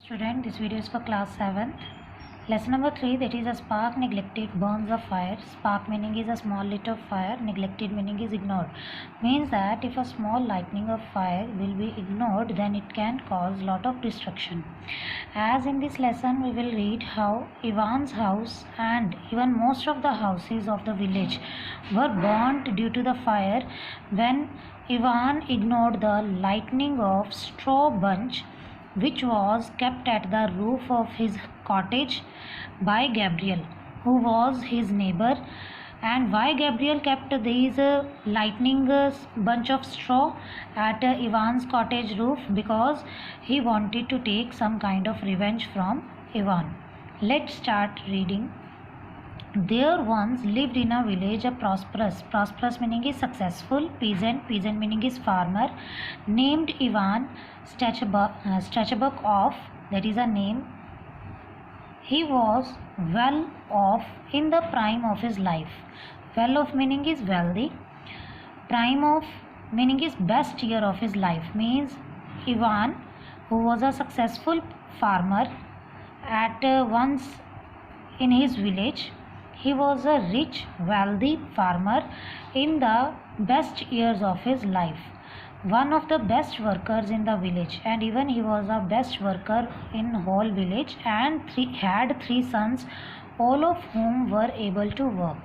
Student, this video is for class 7th. Lesson number 3, that is a spark neglected burns a fire. Spark meaning is a small lit of fire, neglected meaning is ignored. Means that if a small lightning of fire will be ignored, then it can cause lot of destruction. As in this lesson we will read how Ivan's house and even most of the houses of the village were burnt due to the fire when Ivan ignored the lightning of straw bunch which was kept at the roof of his cottage by Gabriel, who was his neighbor. And why Gabriel kept these lightning bunch of straw at Ivan's cottage roof? Because he wanted to take some kind of revenge from Ivan. Let's start reading. There once lived in a village a prosperous meaning is successful, peasant meaning is farmer, named Ivan Stachebok, that is a name. He was well off in the prime of his life. Well off meaning is wealthy. Prime of meaning is best year of his life. Means Ivan, who was a successful farmer at once in his village, he was a rich, wealthy farmer in the best years of his life. One of the best workers in the village, and even he was a best worker in whole village, and had three sons, all of whom were able to work.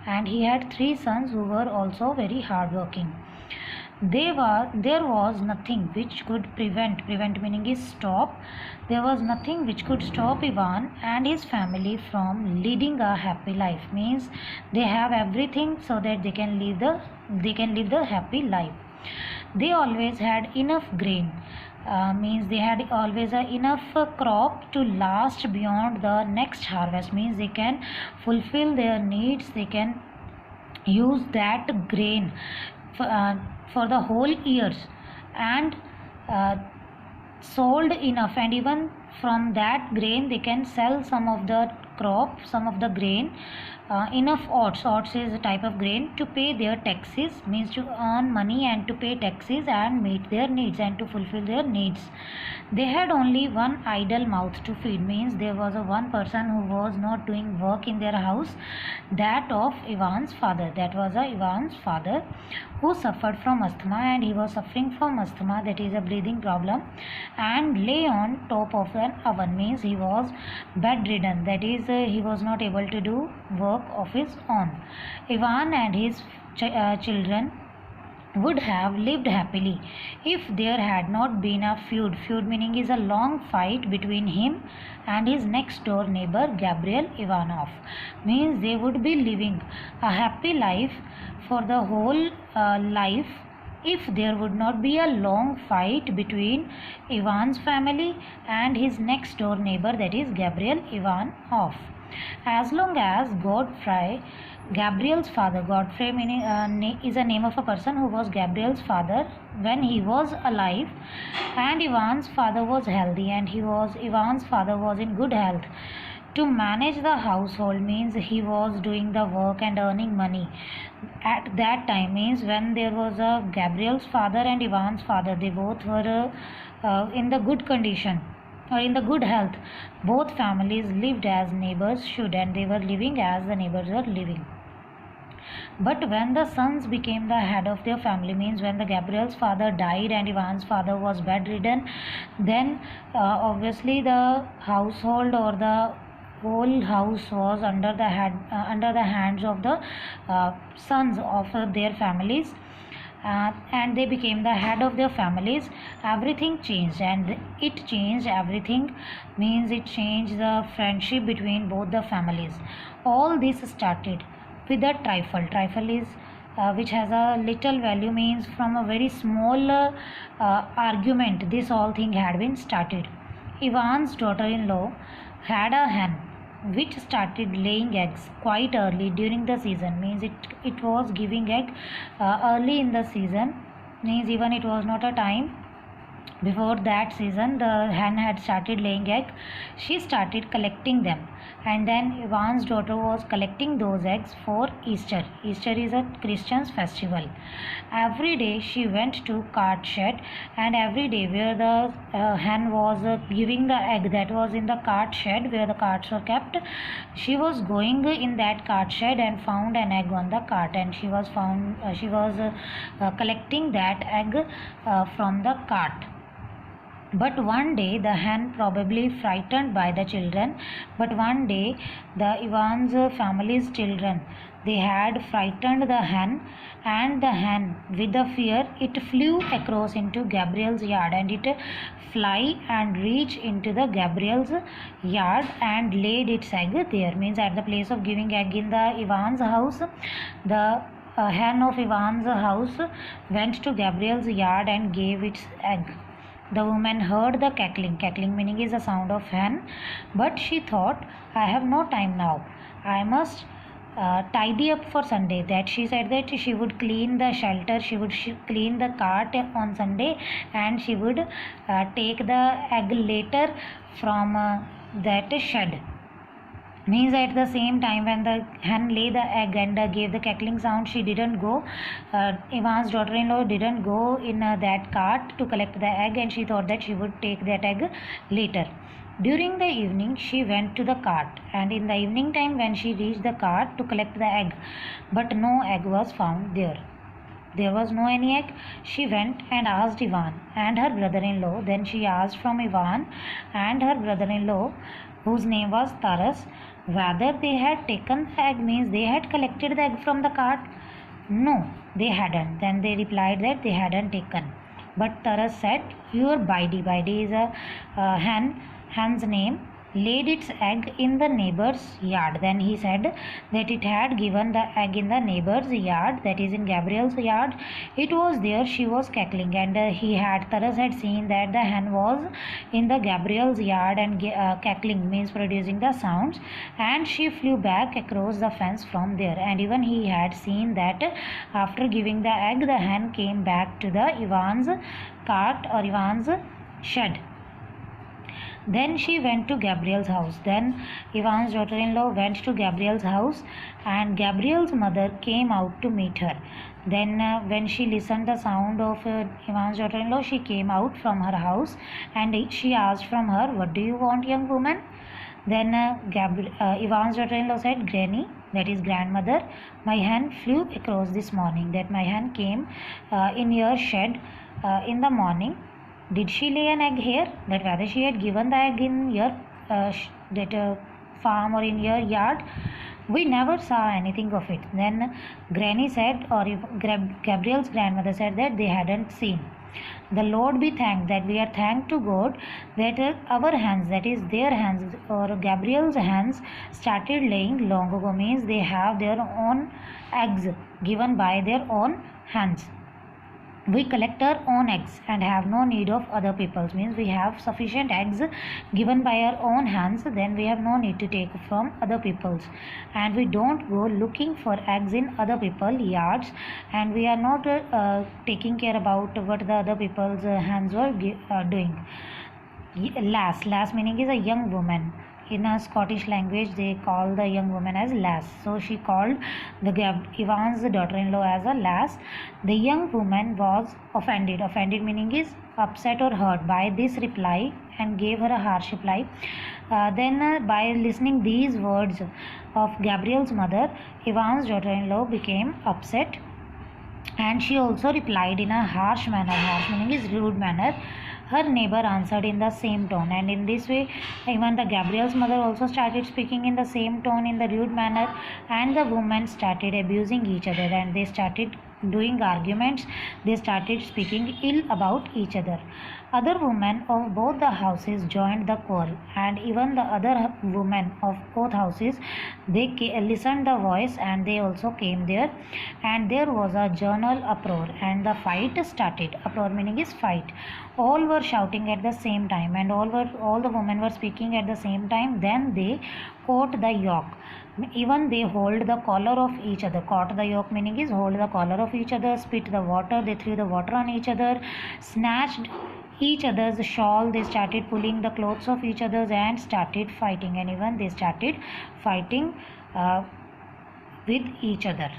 And he had three sons who were also very hardworking. There was nothing which could prevent meaning is stop. There was nothing which could stop Ivan and his family from leading a happy life. Means they have everything so that they can live the happy life. They always had enough grain. Means they had always enough crop to last beyond the next harvest. Means they can fulfill their needs. They can use that grain for the whole years, and sold enough, and even from that grain they can sell some of the crop, some of the grain, enough oats is a type of grain to pay their taxes. Means to earn money and to pay taxes and meet their needs and to fulfill their needs. They had only one idle mouth to feed. Means there was a one person who was not doing work in their house, that of Ivan's father. That was Ivan's father, who suffered from asthma, and he was suffering from asthma, that is a breathing problem, and lay on top of an oven. Means he was bedridden, that is he was not able to do work of his own. Ivan and his children would have lived happily if there had not been a feud meaning is a long fight between him and his next door neighbor Gabriel Ivanov. Means they would be living a happy life for the whole life if there would not be a long fight between Ivan's family and his next door neighbor, that is Gabriel Ivanov. As long as Godfrey, Gabriel's father, Godfrey meaning is a name of a person who was Gabriel's father when he was alive, and Ivan's father was healthy, and Ivan's father was in good health to manage the household. Means he was doing the work and earning money at that time. Means when there was a Gabriel's father and Ivan's father, they both were in the good condition or in the good health. Both families lived as neighbors should, and they were living as the neighbors were living. But when the sons became the head of their family, means when the Gabriel's father died and Ivan's father was bedridden, then obviously the household or the whole house was under the hands of the sons of their families. And they became the head of their families. Everything changed, and it changed everything. Means it changed the friendship between both the families. All this started with a trifle is which has a little value. Means from a very small argument this whole thing had been started. Ivan's daughter-in-law had a hen which started laying eggs quite early during the season. Means it was giving egg early in the season. Means even it was not a time Before that season, the hen had started laying egg. She started collecting them, and then Ivan's daughter was collecting those eggs for Easter. Easter is a Christian's festival. Every day she went to cart shed, and every day where the hen was giving the egg that was in the cart shed where the carts were kept, she was going in that cart shed and found an egg on the cart, and she was collecting that egg from the cart. But one day the hen, probably frightened by the children, but one day the Ivan's family's children, they had frightened the hen, and the hen, with the fear, it flew across into Gabriel's yard, and it fly and reach into the Gabriel's yard and laid its egg there. Means at the place of giving egg in the Ivan's house, the hen of Ivan's house went to Gabriel's yard and gave its egg. The woman heard the cackling. Cackling meaning is the sound of hen. But she thought, I have no time now. I must tidy up for Sunday. That she said that she would clean the shelter, she would clean the cart on Sunday, and she would take the egg later from that shed. Means at the same time when the hen lay the egg and gave the cackling sound, she didn't go, Ivan's daughter-in-law didn't go in that cart to collect the egg, and she thought that she would take that egg later. During the evening she went to the cart, and in the evening time when she reached the cart to collect the egg, but no egg was found there. There was no any egg. She went and asked Ivan and her brother-in-law. Then she asked from Ivan and her brother-in-law, whose name was Taras, whether they had taken the egg, means they had collected the egg from the cart. No, they hadn't. Then they replied that they hadn't taken. But Taras said, your Baidi, Baidi is a hen's name, laid its egg in the neighbor's yard. Then he said that it had given the egg in the neighbor's yard, that is in Gabriel's yard. It was there she was cackling, and Taras had seen that the hen was in the Gabriel's yard and cackling means producing the sounds, and she flew back across the fence from there. And even he had seen that after giving the egg, the hen came back to the Ivan's cart or Ivan's shed. Then she went to Gabriel's house. Then Ivan's daughter-in-law went to Gabriel's house, and Gabriel's mother came out to meet her. Then when she listened the sound of Ivan's daughter-in-law, she came out from her house, and she asked from her, what do you want, young woman? Then Ivan's daughter-in-law said, Granny, that is grandmother, my hen flew across this morning. That my hen came in your shed in the morning. Did she lay an egg here? That whether she had given the egg in your farm or in your yard? We never saw anything of it. Then Granny said, or Gabriel's grandmother said that they hadn't seen. The Lord be thanked, that we are thanked to God that our hands, that is their hands or Gabriel's hands, started laying long ago. Means they have their own eggs given by their own hands. We collect our own eggs and have no need of other people's. Means we have sufficient eggs given by our own hands, then we have no need to take from other people's, and we don't go looking for eggs in other people's yards, and we are not taking care about what the other people's hands were doing. Lass meaning is a young woman. In a Scottish language they call the young woman as lass. So she called Ivan's daughter-in-law as a lass. The young woman was offended. Offended meaning is upset or hurt by this reply, and gave her a harsh reply. Then by listening these words of Gabriel's mother, Ivan's daughter-in-law became upset, and she also replied in a harsh manner. Harsh meaning is rude manner. Her neighbor answered in the same tone, and in this way even the Gabriel's mother also started speaking in the same tone, in the rude manner, and the women started abusing each other, and they started doing arguments. They started speaking ill about each other. Other women of both the houses joined the quarrel, and even the other women of both houses, they listened the voice, and they also came there, and there was a general uproar, and the fight started. Uproar meaning is fight. All were shouting at the same time, and all the women were speaking at the same time. Then they caught the yoke. Even they hold the collar of each other. Caught the yoke meaning is hold the collar of each other, spit the water, they threw the water on each other, snatched each other's shawl. They started pulling the clothes of each other's and started fighting, and even they started fighting with each other.